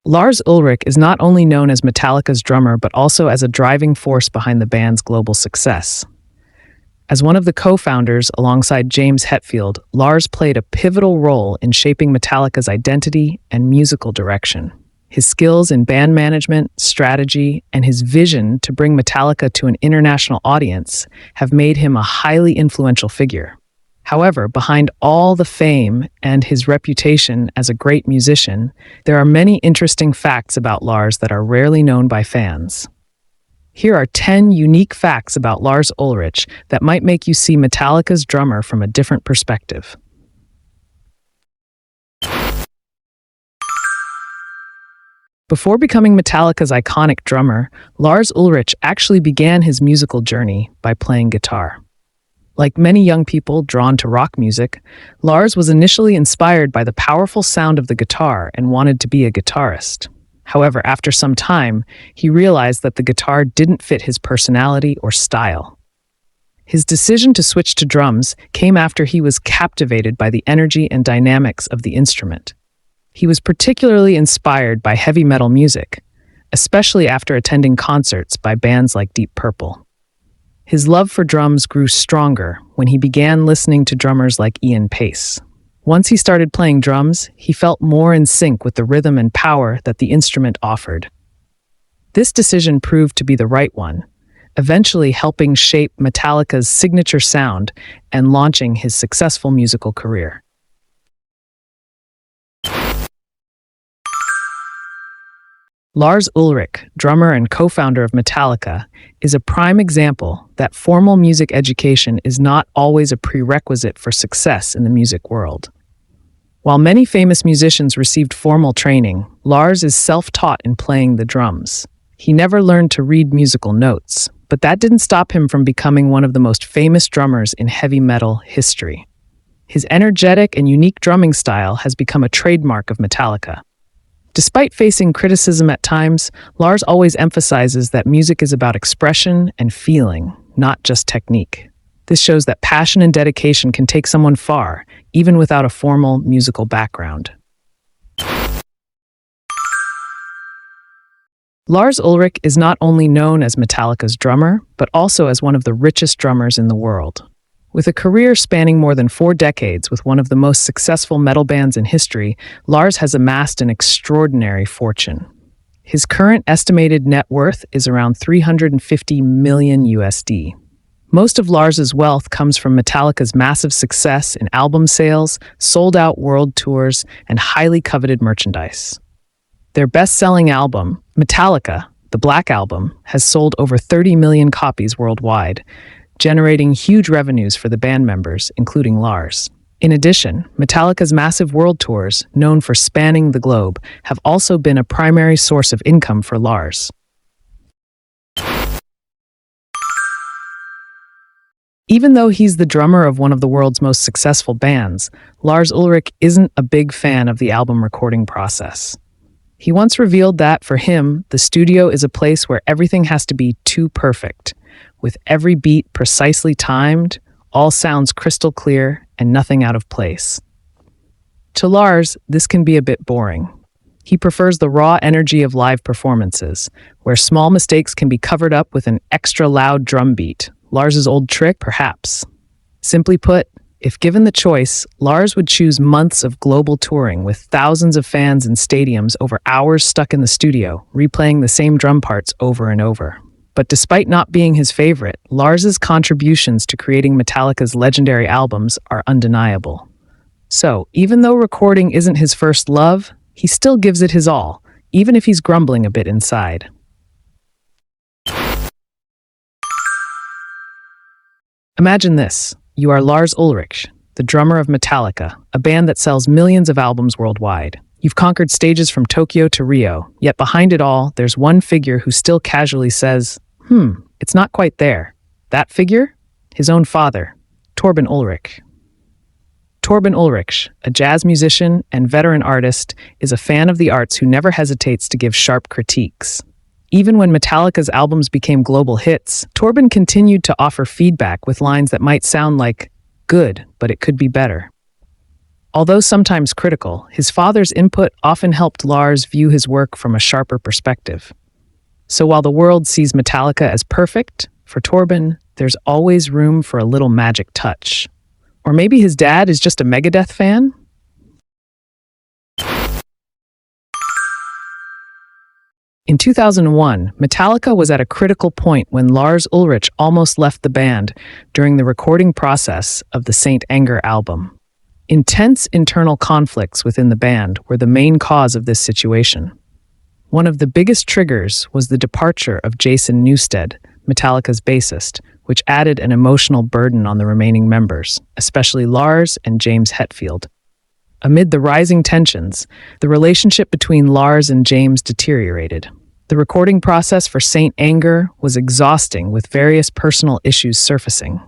Lars Ulrich is not only known as Metallica's drummer but also as a driving force behind the band's global success. As one of the co-founders alongside James Hetfield, Lars played a pivotal role in shaping Metallica's identity and musical direction. His skills in band management, strategy, and his vision to bring Metallica to an international audience have made him a highly influential figure. However, behind all the fame and his reputation as a great musician, there are many interesting facts about Lars that are rarely known by fans. Here are 10 unique facts about Lars Ulrich that might make you see Metallica's drummer from a different perspective. Before becoming Metallica's iconic drummer, Lars Ulrich actually began his musical journey by playing guitar. Like many young people drawn to rock music, Lars was initially inspired by the powerful sound of the guitar and wanted to be a guitarist. However, after some time, he realized that the guitar didn't fit his personality or style. His decision to switch to drums came after he was captivated by the energy and dynamics of the instrument. He was particularly inspired by heavy metal music, especially after attending concerts by bands like Deep Purple. His love for drums grew stronger when he began listening to drummers like Ian Pace. Once he started playing drums, he felt more in sync with the rhythm and power that the instrument offered. This decision proved to be the right one, eventually helping shape Metallica's signature sound and launching his successful musical career. Lars Ulrich, drummer and co-founder of Metallica, is a prime example that formal music education is not always a prerequisite for success in the music world. While many famous musicians received formal training, Lars is self-taught in playing the drums. He never learned to read musical notes, but that didn't stop him from becoming one of the most famous drummers in heavy metal history. His energetic and unique drumming style has become a trademark of Metallica. Despite facing criticism at times, Lars always emphasizes that music is about expression and feeling, not just technique. This shows that passion and dedication can take someone far, even without a formal musical background. Lars Ulrich is not only known as Metallica's drummer, but also as one of the richest drummers in the world. With a career spanning more than 4 decades with one of the most successful metal bands in history, Lars has amassed an extraordinary fortune. His current estimated net worth is around $350 million USD. Most of Lars's wealth comes from Metallica's massive success in album sales, sold-out world tours, and highly coveted merchandise. Their best-selling album, Metallica, the Black Album, has sold over 30 million copies worldwide, generating huge revenues for the band members, including Lars. In addition, Metallica's massive world tours, known for spanning the globe, have also been a primary source of income for Lars. Even though he's the drummer of one of the world's most successful bands, Lars Ulrich isn't a big fan of the album recording process. He once revealed that, for him, the studio is a place where everything has to be too perfect, with every beat precisely timed, all sounds crystal clear, and nothing out of place. To Lars, this can be a bit boring. He prefers the raw energy of live performances, where small mistakes can be covered up with an extra loud drum beat. Lars's old trick, perhaps. Simply put, if given the choice, Lars would choose months of global touring with thousands of fans in stadiums over hours stuck in the studio, replaying the same drum parts over and over. But despite not being his favorite, Lars's contributions to creating Metallica's legendary albums are undeniable. So, even though recording isn't his first love, he still gives it his all, even if he's grumbling a bit inside. Imagine this. You are Lars Ulrich, the drummer of Metallica, a band that sells millions of albums worldwide. You've conquered stages from Tokyo to Rio, yet behind it all, there's one figure who still casually says, it's not quite there. That figure? His own father, Torben Ulrich. Torben Ulrich, a jazz musician and veteran artist, is a fan of the arts who never hesitates to give sharp critiques. Even when Metallica's albums became global hits, Torben continued to offer feedback with lines that might sound like, good, but it could be better. Although sometimes critical, his father's input often helped Lars view his work from a sharper perspective. So while the world sees Metallica as perfect, for Torben, there's always room for a little magic touch. Or maybe his dad is just a Megadeth fan? In 2001, Metallica was at a critical point when Lars Ulrich almost left the band during the recording process of the Saint Anger album. Intense internal conflicts within the band were the main cause of this situation. One of the biggest triggers was the departure of Jason Newsted, Metallica's bassist, which added an emotional burden on the remaining members, especially Lars and James Hetfield. Amid the rising tensions, the relationship between Lars and James deteriorated. The recording process for Saint Anger was exhausting, with various personal issues surfacing.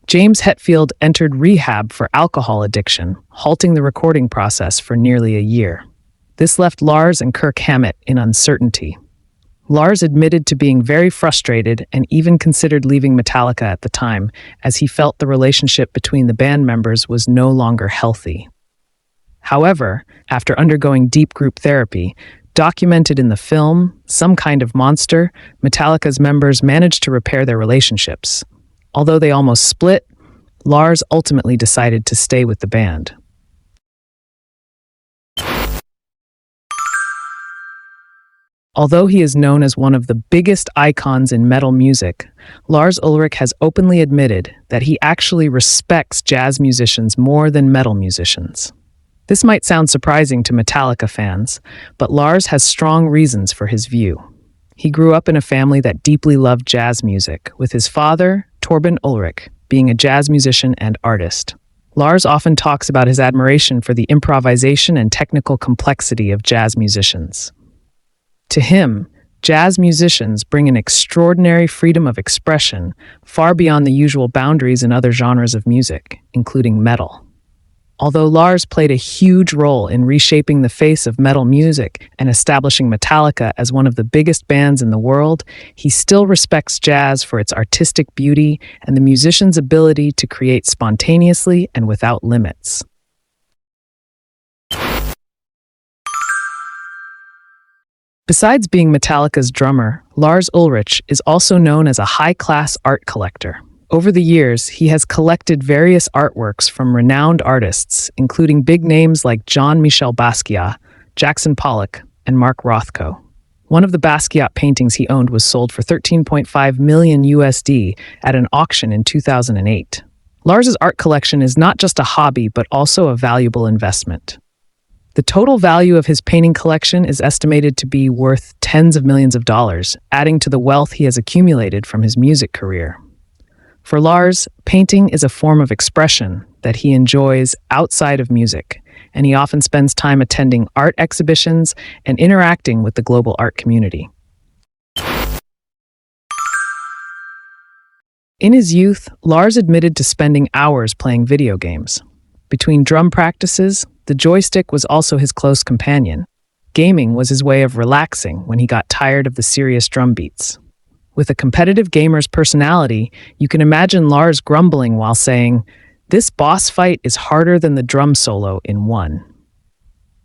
James Hetfield entered rehab for alcohol addiction, halting the recording process for nearly a year. This left Lars and Kirk Hammett in uncertainty. Lars admitted to being very frustrated and even considered leaving Metallica at the time, as he felt the relationship between the band members was no longer healthy. However, after undergoing deep group therapy, documented in the film Some Kind of Monster, Metallica's members managed to repair their relationships. Although they almost split, Lars ultimately decided to stay with the band. Although he is known as one of the biggest icons in metal music, Lars Ulrich has openly admitted that he actually respects jazz musicians more than metal musicians. This might sound surprising to Metallica fans, but Lars has strong reasons for his view. He grew up in a family that deeply loved jazz music, with his father, Torben Ulrich, being a jazz musician and artist. Lars often talks about his admiration for the improvisation and technical complexity of jazz musicians. To him, jazz musicians bring an extraordinary freedom of expression far beyond the usual boundaries in other genres of music, including metal. Although Lars played a huge role in reshaping the face of metal music and establishing Metallica as one of the biggest bands in the world, he still respects jazz for its artistic beauty and the musician's ability to create spontaneously and without limits. Besides being Metallica's drummer, Lars Ulrich is also known as a high-class art collector. Over the years, he has collected various artworks from renowned artists, including big names like Jean-Michel Basquiat, Jackson Pollock, and Mark Rothko. One of the Basquiat paintings he owned was sold for $13.5 million USD at an auction in 2008. Lars's art collection is not just a hobby, but also a valuable investment. The total value of his painting collection is estimated to be worth tens of millions of dollars, adding to the wealth he has accumulated from his music career. For Lars, painting is a form of expression that he enjoys outside of music, and he often spends time attending art exhibitions and interacting with the global art community. In his youth, Lars admitted to spending hours playing video games. Between drum practices, the joystick was also his close companion. Gaming was his way of relaxing when he got tired of the serious drum beats. With a competitive gamer's personality, you can imagine Lars grumbling while saying, "This boss fight is harder than the drum solo in one."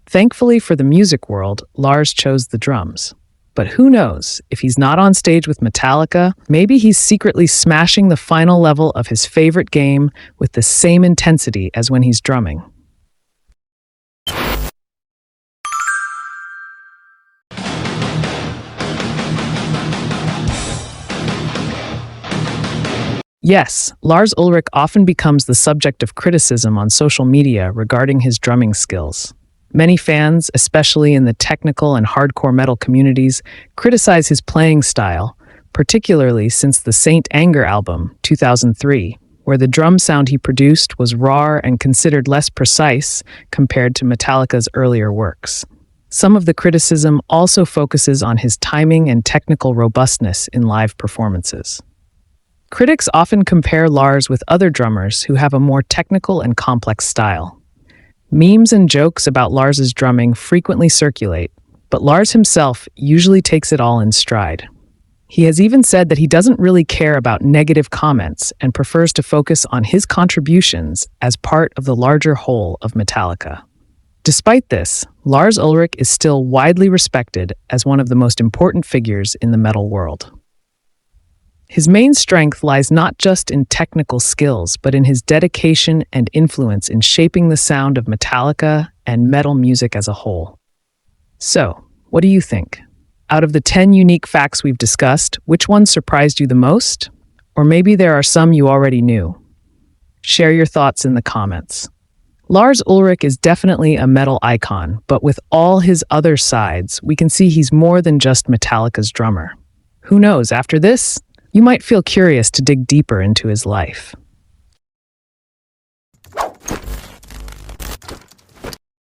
Thankfully for the music world, Lars chose the drums. But who knows, if he's not on stage with Metallica, maybe he's secretly smashing the final level of his favorite game with the same intensity as when he's drumming. Yes, Lars Ulrich often becomes the subject of criticism on social media regarding his drumming skills. Many fans, especially in the technical and hardcore metal communities, criticize his playing style, particularly since the Saint Anger album, 2003, where the drum sound he produced was raw and considered less precise compared to Metallica's earlier works. Some of the criticism also focuses on his timing and technical robustness in live performances. Critics often compare Lars with other drummers who have a more technical and complex style. Memes and jokes about Lars's drumming frequently circulate, but Lars himself usually takes it all in stride. He has even said that he doesn't really care about negative comments and prefers to focus on his contributions as part of the larger whole of Metallica. Despite this, Lars Ulrich is still widely respected as one of the most important figures in the metal world. His main strength lies not just in technical skills, but in his dedication and influence in shaping the sound of Metallica and metal music as a whole. So, what do you think? Out of the 10 unique facts we've discussed, which one surprised you the most? Or maybe there are some you already knew. Share your thoughts in the comments. Lars Ulrich is definitely a metal icon, but with all his other sides, we can see he's more than just Metallica's drummer. Who knows, after this, you might feel curious to dig deeper into his life.